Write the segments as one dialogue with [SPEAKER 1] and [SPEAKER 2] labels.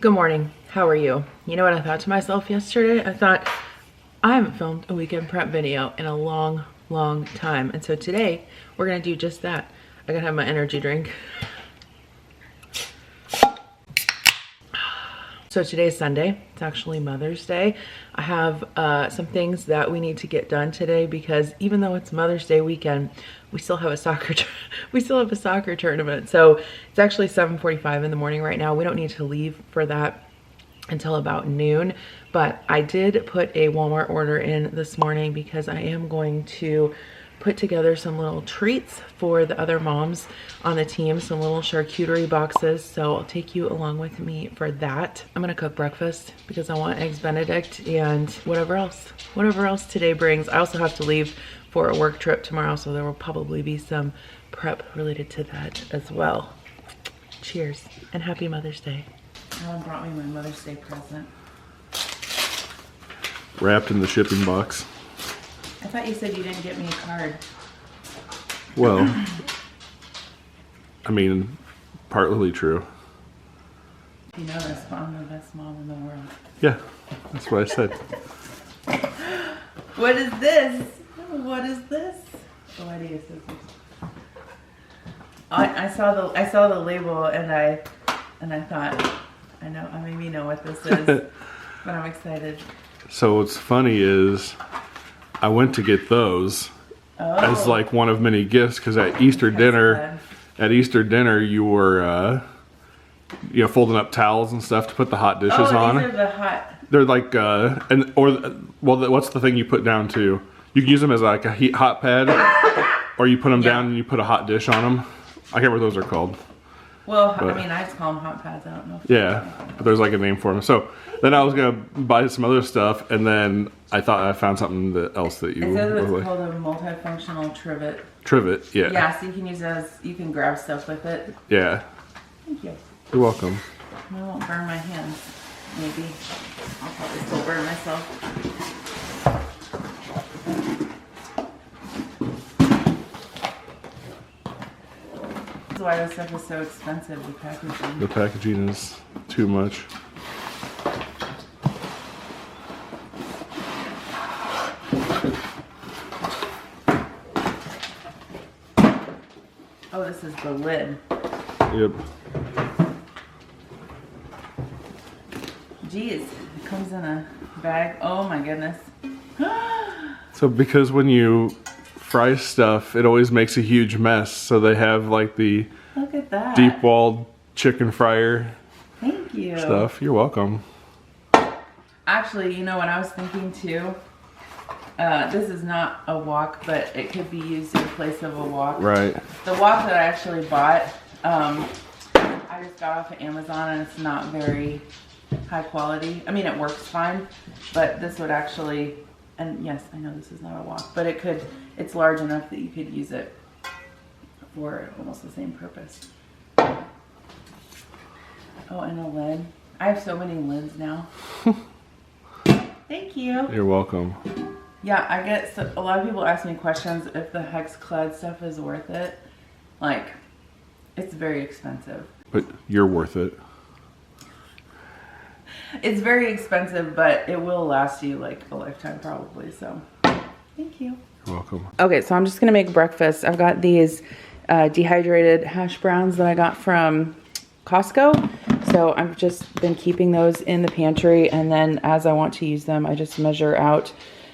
[SPEAKER 1] Good morning. How are you? You know what I thought to myself yesterday? I thought, I haven't filmed a weekend prep video in a long time. And so today, we're gonna do just that. I gotta have my energy drink. So today's Sunday. It's actually Mother's Day. I have some things that we need to get done today because even though it's Mother's Day weekend, we still have a soccer tournament. So it's actually 7:45 in the morning right now. We don't need to leave for that until about noon, but I did put a Walmart order in this morning because I am going to put together some little treats for the other moms on the team, some little charcuterie boxes. So I'll take you along with me for that. I'm gonna cook breakfast because I want eggs Benedict and whatever else today brings. I also have to leave for a work trip tomorrow, so there will probably be some prep related to that as well. Cheers and happy Mother's Day. Alan brought me my Mother's Day present.
[SPEAKER 2] Wrapped in the shipping box.
[SPEAKER 1] I thought you said you didn't get me a card.
[SPEAKER 2] Well, I mean, partly true.
[SPEAKER 1] You know this, I'm the best mom in the world.
[SPEAKER 2] Yeah, that's what I said.
[SPEAKER 1] What is this? What is this? Oh, I need a scissors. I saw the label and I thought, I maybe know what this is, but I'm excited.
[SPEAKER 2] So what's funny is I went to get those as like one of many gifts because at Easter dinner, you were folding up towels and stuff to put the hot dishes on.
[SPEAKER 1] These are the hot.
[SPEAKER 2] They're like what's the thing you put down too? You can use them as like a hot pad, or you put them down and you put a hot dish on them. I can't remember what those are called.
[SPEAKER 1] Well, but, I mean, I just call them hot pads. I don't know.
[SPEAKER 2] Yeah, but there's like a name for them. So then I was gonna buy some other stuff, and then I thought I found something else that you.
[SPEAKER 1] It says it's called a multifunctional trivet.
[SPEAKER 2] Trivet, yeah.
[SPEAKER 1] Yeah, so you can use it as, you can grab stuff with it.
[SPEAKER 2] Yeah.
[SPEAKER 1] Thank you.
[SPEAKER 2] You're welcome.
[SPEAKER 1] I won't burn my hands. Maybe. I'll probably still burn myself. That's why this stuff is so expensive, the packaging.
[SPEAKER 2] The packaging is too much.
[SPEAKER 1] Oh, this is the lid.
[SPEAKER 2] Yep.
[SPEAKER 1] Geez, it comes in a bag. Oh my goodness.
[SPEAKER 2] So because when you fry stuff, it always makes a huge mess. So they have like the
[SPEAKER 1] Look at that.
[SPEAKER 2] deep walled chicken fryer.
[SPEAKER 1] Thank you.
[SPEAKER 2] Stuff. You're welcome.
[SPEAKER 1] Actually, you know what I was thinking too? This is not a wok, but it could be used in place of a wok.
[SPEAKER 2] Right.
[SPEAKER 1] The wok that I actually bought, I just got off of Amazon and it's not very high quality. I mean, it works fine, but this would actually, and yes, I know this is not a wok, but it's large enough that you could use it for almost the same purpose. Oh, and a lid. I have so many lids now. Thank you.
[SPEAKER 2] You're welcome.
[SPEAKER 1] Yeah, I get a lot of people ask me questions if the hex clad stuff is worth it. Like, it's very expensive.
[SPEAKER 2] But you're worth it.
[SPEAKER 1] It's very expensive, but it will last you like a lifetime probably, so thank you.
[SPEAKER 2] You're welcome.
[SPEAKER 1] Okay, so I'm just gonna make breakfast. I've got these dehydrated hash browns that I got from Costco. So I've just been keeping those in the pantry, and then as I want to use them, I just measure out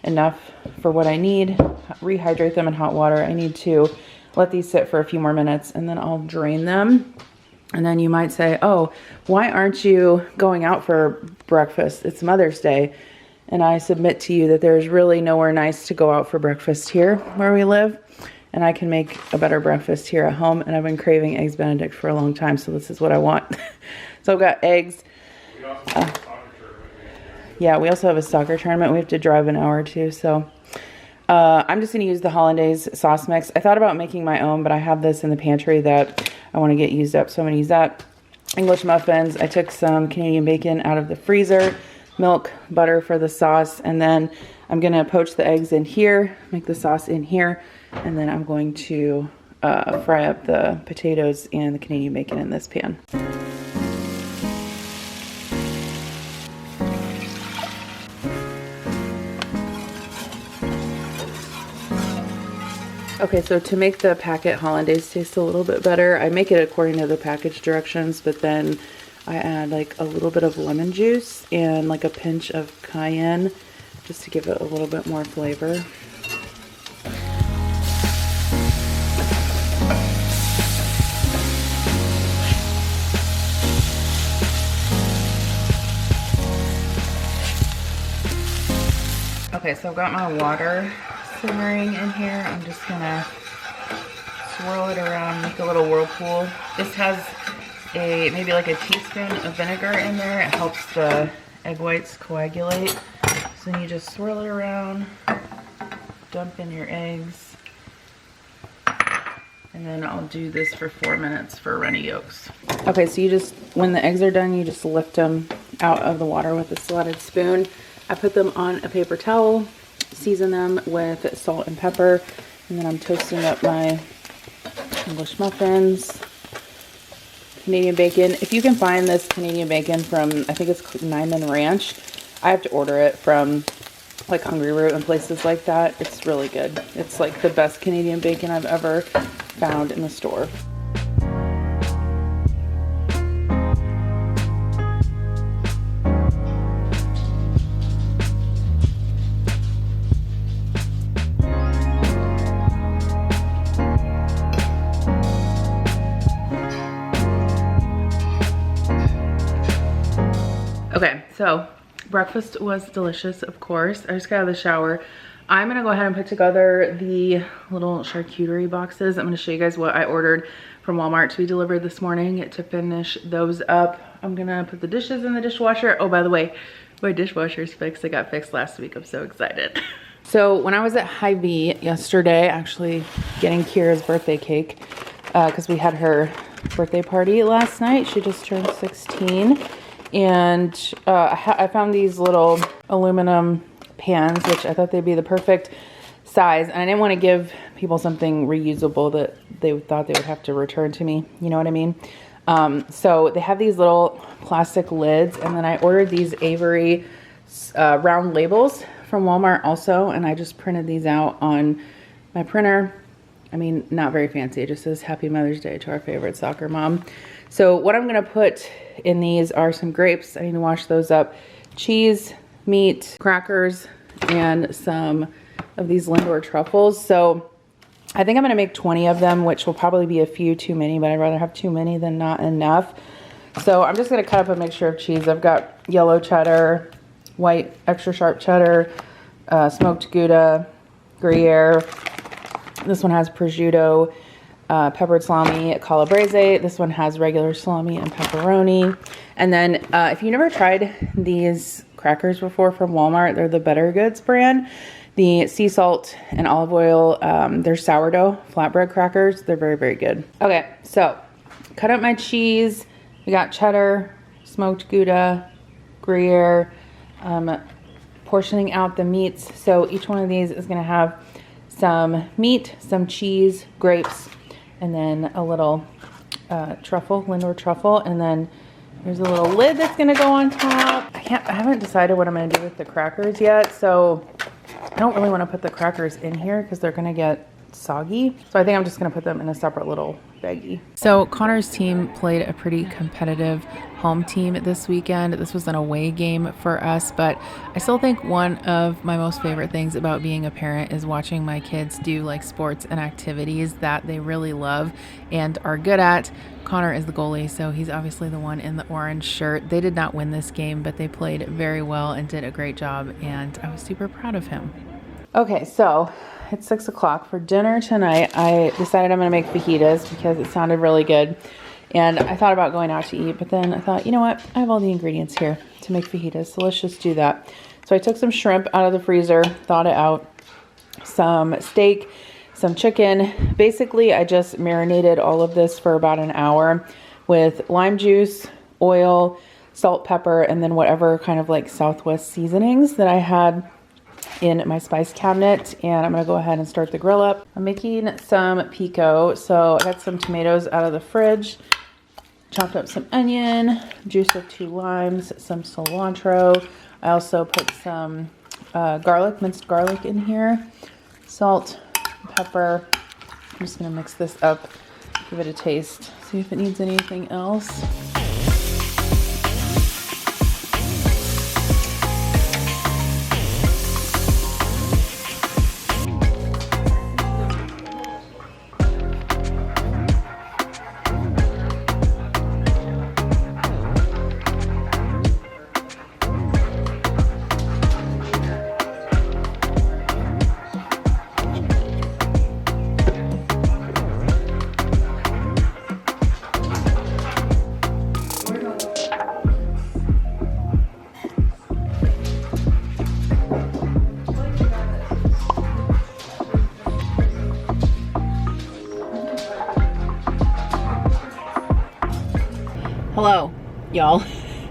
[SPEAKER 1] enough for what I need, rehydrate them in hot water. I need to let these sit for a few more minutes and then I'll drain them. And then you might say, oh, why aren't you going out for breakfast? It's Mother's Day. And I submit to you that there's really nowhere nice to go out for breakfast here where we live. And I can make a better breakfast here at home. And I've been craving eggs Benedict for a long time, so this is what I want. So I've got eggs. Yeah, we also have a soccer tournament. We have to drive an hour or two, so I'm just going to use the Hollandaise sauce mix. I thought about making my own, but I have this in the pantry that I want to get used up, so I'm going to use that. English muffins. I took some Canadian bacon out of the freezer, milk, butter for the sauce, and then I'm going to poach the eggs in here, make the sauce in here, and then I'm going to fry up the potatoes and the Canadian bacon in this pan. Okay, so to make the packet hollandaise taste a little bit better, I make it according to the package directions, but then I add like a little bit of lemon juice and like a pinch of cayenne just to give it a little bit more flavor. Okay, so I've got my water simmering in here. I'm just gonna swirl it around, make a little whirlpool. This has maybe like a teaspoon of vinegar in there. It helps the egg whites coagulate. So then you just swirl it around, dump in your eggs, and then I'll do this for 4 minutes for runny yolks. Okay, so you just, when the eggs are done, you just lift them out of the water with a slotted spoon. I put them on a paper towel, season them with salt and pepper, and then I'm toasting up my English muffins, Canadian bacon. If you can find this Canadian bacon from, I think it's Nyman Ranch, I have to order it from like Hungry Root and places like that. It's really good. It's like the best Canadian bacon I've ever found in the store. Okay, so breakfast was delicious, of course. I just got out of the shower. I'm gonna go ahead and put together the little charcuterie boxes. I'm gonna show you guys what I ordered from Walmart to be delivered this morning to finish those up. I'm gonna put the dishes in the dishwasher. Oh, by the way, my dishwasher's fixed. It got fixed last week. I'm so excited. So when I was at Hy-Vee yesterday, actually getting Kira's birthday cake, because we had her birthday party last night. She just turned 16. And I found these little aluminum pans, which I thought they'd be the perfect size. And I didn't want to give people something reusable that they thought they would have to return to me. You know what I mean? So they have these little plastic lids. And then I ordered these Avery round labels from Walmart also. And I just printed these out on my printer. I mean, not very fancy. It just says Happy Mother's Day to our favorite soccer mom. So what I'm going to put in these are some grapes. I need to wash those up. Cheese, meat, crackers, and some of these Lindor truffles. So I think I'm going to make 20 of them, which will probably be a few too many, but I'd rather have too many than not enough. So I'm just going to cut up a mixture of cheese. I've got yellow cheddar, white extra sharp cheddar, smoked Gouda, Gruyere. This one has prosciutto, peppered salami, calabrese. This one has regular salami and pepperoni. And then if you never tried these crackers before from Walmart, they're the Better Goods brand. The sea salt and olive oil, they're sourdough flatbread crackers. They're very, very good. Okay, so cut up my cheese. We got cheddar, smoked Gouda, Gruyere, portioning out the meats. So each one of these is gonna have some meat, some cheese, grapes, and then a little truffle, Lindor truffle, and then there's a little lid that's gonna go on top. I haven't decided what I'm gonna do with the crackers yet, so I don't really wanna put the crackers in here because they're gonna get soggy. So I think I'm just gonna put them in a separate little baggie. So Connor's team played a pretty competitive home team this weekend. This was an away game for us, but I still think one of my most favorite things about being a parent is watching my kids do like sports and activities that they really love and are good at. Connor is the goalie, so he's obviously the one in the orange shirt. They did not win this game, but they played very well and did a great job, and I was super proud of him. Okay, so it's 6 o'clock for dinner tonight. I decided I'm gonna make fajitas because it sounded really good. And I thought about going out to eat, but then I thought, you know what? I have all the ingredients here to make fajitas, so let's just do that. So I took some shrimp out of the freezer, thawed it out, some steak, some chicken. Basically, I just marinated all of this for about an hour with lime juice, oil, salt, pepper, and then whatever kind of like Southwest seasonings that I had in my spice cabinet. And I'm gonna go ahead and start the grill up. I'm making some pico. So I got some tomatoes out of the fridge, chopped up some onion, juice of 2 limes, some cilantro. I also put some garlic, minced garlic in here, salt, pepper, just gonna mix this up, give it a taste, see if it needs anything else. Hello, y'all.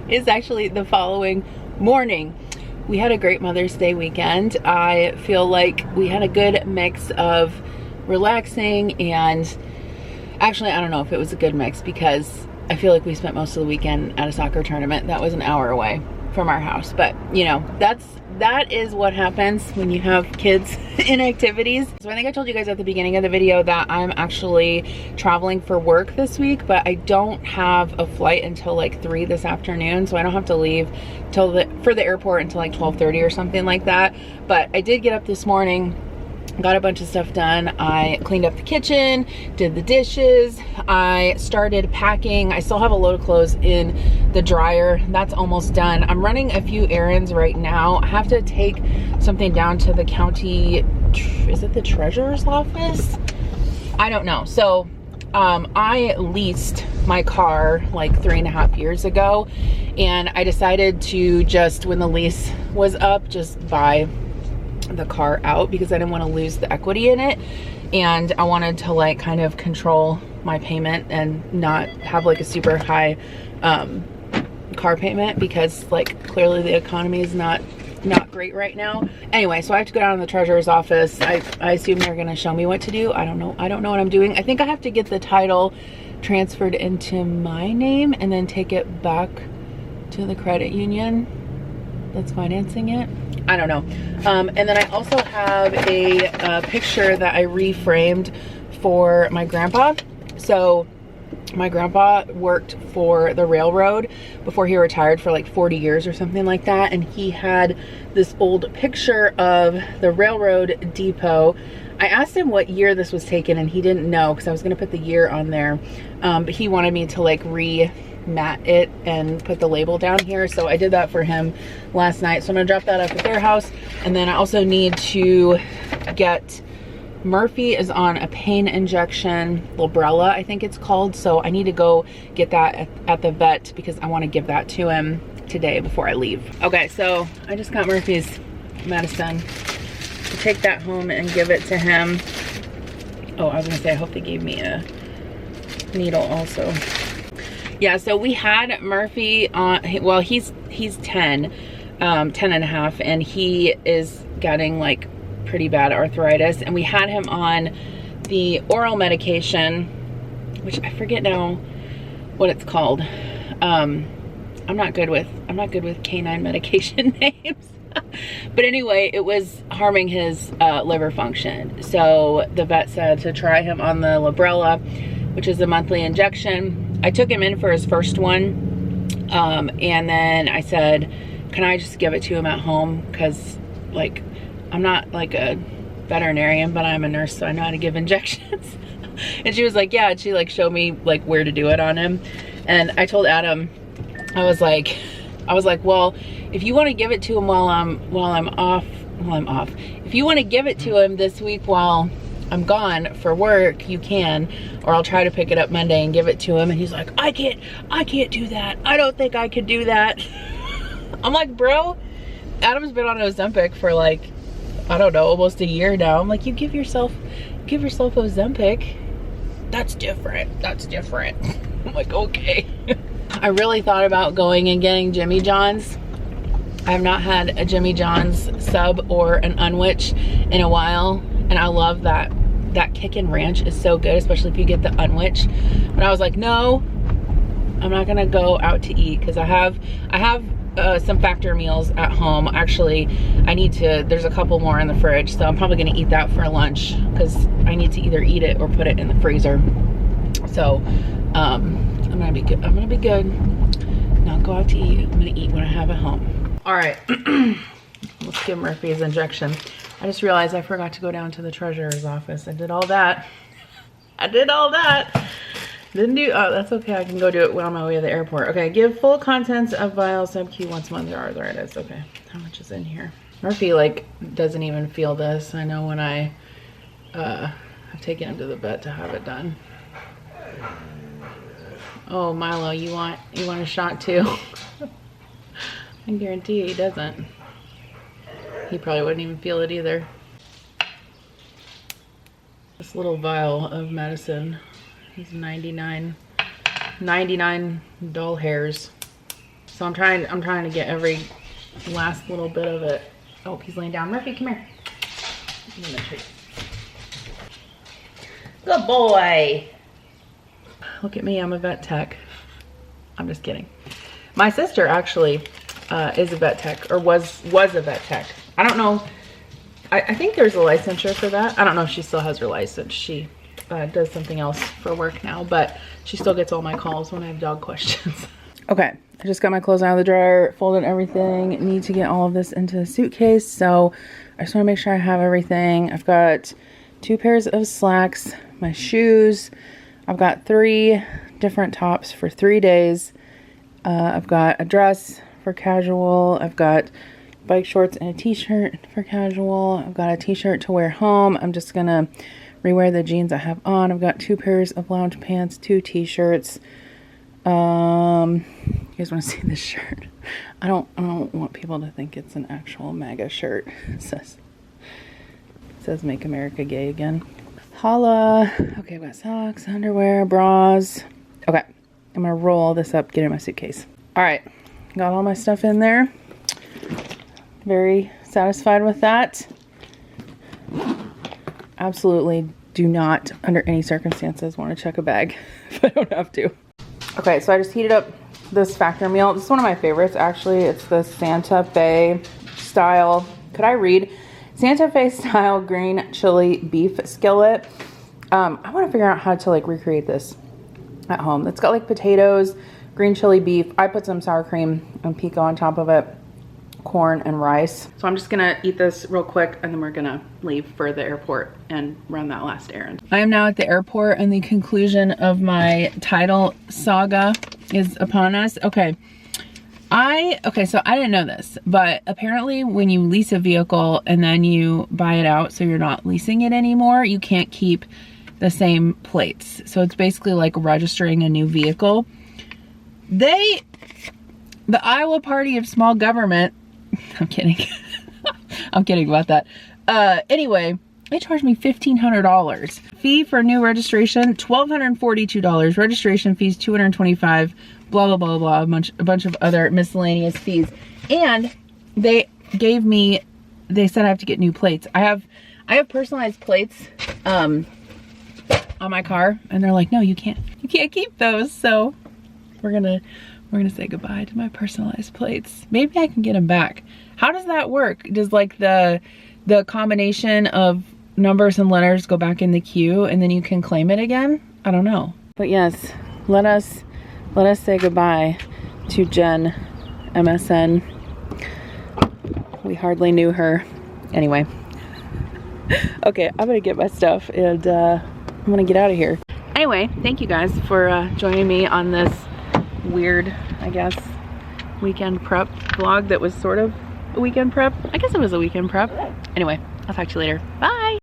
[SPEAKER 1] It's actually the following morning. We had a great Mother's Day weekend. I feel like we had a good mix of relaxing and actually, I don't know if it was a good mix because I feel like we spent most of the weekend at a soccer tournament that was an hour away from our house. But you know, that is what happens when you have kids in activities. So I think I told you guys at the beginning of the video that I'm actually traveling for work this week, but I don't have a flight until like 3 this afternoon, so I don't have to leave for the airport until like 12:30 or something like that. But I did get up this morning, got a bunch of stuff done. I cleaned up the kitchen, did the dishes, I started packing. I still have a load of clothes in the dryer. That's almost done. I'm running a few errands right now. I have to take something down to the county, is it the treasurer's office? I don't know. So I leased my car like 3.5 years ago, and I decided to just, when the lease was up, just buy the car out because I didn't want to lose the equity in it, and I wanted to like kind of control my payment and not have like a super high car payment because like clearly the economy is not great right now. Anyway, so I have to go down to the treasurer's office. I assume they're gonna show me what to do. I don't know what I'm doing. I think I have to get the title transferred into my name and then take it back to the credit union that's financing it. I don't know. And then I also have a picture that I reframed for my grandpa. So my grandpa worked for the railroad before he retired for like 40 years or something like that. And he had this old picture of the railroad depot. I asked him what year this was taken and he didn't know because I was going to put the year on there. But he wanted me to like mat it and put the label down here, so I did that for him last night. So I'm gonna drop that off at their house, and then I also need to get, Murphy is on a pain injection, Librela I think it's called, so I need to go get that at the vet because I want to give that to him today before I leave. Okay, so I just got Murphy's medicine. I'll take that home and give it to him. Oh, I was gonna say I hope they gave me a needle also. Yeah, so we had Murphy on, well, he's 10 and a half, and he is getting like pretty bad arthritis, and we had him on the oral medication, which I forget now what it's called. I'm not good with canine medication names. But anyway, it was harming his liver function. So the vet said to try him on the Librela, which is a monthly injection. I took him in for his first one, and then I said, can I just give it to him at home? Because like, I'm not like a veterinarian, but I'm a nurse, so I know how to give injections. And she was like, yeah, and she like showed me like where to do it on him. And I told Adam, I was like, well, if you want to give it to him while I'm off, if you want to give it to him this week while I'm gone for work, you can, or I'll try to pick it up Monday and give it to him. And he's like, I can't do that. I don't think I could do that. I'm like, bro, Adam's been on Ozempic for like, I don't know, almost a year now. I'm like, you give yourself Ozempic. That's different. I'm like, okay. I really thought about going and getting Jimmy John's. I have not had a Jimmy John's sub or an unwich in a while, and I love that kick and ranch is so good, especially if you get the unwich. But I was like, no, I'm not gonna go out to eat because I have some Factor meals at home. Actually, there's a couple more in the fridge, so I'm probably gonna eat that for lunch because I need to either eat it or put it in the freezer. So I'm gonna be good. Not go out to eat. I'm gonna eat what I have at home. All right, let's give Murphy his injection. I just realized I forgot to go down to the treasurer's office. I did all that. Didn't do, oh, that's okay. I can go do it on my way to the airport. Okay, give full contents of vial sub Q once a month. There it is. Okay, how much is in here? Murphy like doesn't even feel this. I know when I have taken him to the vet to have it done. Oh, Milo, you want a shot too? I guarantee he doesn't. He probably wouldn't even feel it either. This little vial of medicine is 99 doll hairs. So I'm trying to get every last little bit of it. Oh, he's laying down. Murphy, come here. Give him a treat. Good boy. Look at me, I'm a vet tech. I'm just kidding. My sister actually is a vet tech, or was a vet tech. I don't know. I think there's a licensure for that. I don't know if she still has her license. She does something else for work now, but she still gets all my calls when I have dog questions. Okay, I just got my clothes out of the dryer, folded everything. Need to get all of this into the suitcase, so I just want to make sure I have everything. I've got 2 pairs of slacks, my shoes. I've got 3 different tops for 3 days. I've got a dress for casual. I've got bike shorts and a t-shirt for casual. I've got a t-shirt to wear home. I'm just gonna rewear the jeans I have on. I've got 2 pairs of lounge pants, 2 t-shirts. You guys want to see this shirt? I don't want people to think it's an actual MAGA shirt. It says Make America Gay Again. Holla. Okay, I've got socks, underwear, bras. Okay, I'm gonna roll this up, get it in my suitcase. All right, got all my stuff in there. Very satisfied with that. Absolutely do not, under any circumstances, want to check a bag if I don't have to. Okay, so I just heated up this Factor meal. This is one of my favorites, actually. It's the Santa Fe style. Could I read? Santa Fe style green chili beef skillet. I want to figure out how to like recreate this at home. It's got like potatoes, green chili beef. I put some sour cream and pico on top of it, corn and rice. So I'm just gonna eat this real quick and then we're gonna leave for the airport and run that last errand. I am now at the airport and the conclusion of my title saga is upon us. Okay, so I didn't know this, but apparently when you lease a vehicle and then you buy it out, so you're not leasing it anymore, you can't keep the same plates. So it's basically like registering a new vehicle. The Iowa Party of Small Government, I'm kidding. I'm kidding about that. Anyway, they charged me $1,500. Fee for new registration, $1,242. Registration fees, $225. Blah, blah, blah, blah. A bunch of other miscellaneous fees. And they said I have to get new plates. I have personalized plates on my car, and they're like, no, you can't keep those. So we're gonna say goodbye to my personalized plates. Maybe I can get them back. How does that work? Does like the combination of numbers and letters go back in the queue and then you can claim it again? I don't know. But yes, let us say goodbye to Jen MSN. We hardly knew her. Anyway. Okay, I'm gonna get my stuff and I'm gonna get out of here. Anyway, thank you guys for joining me on this weird, I guess, weekend prep vlog that was sort of a weekend prep. I guess it was a weekend prep. Anyway, I'll talk to you later. Bye!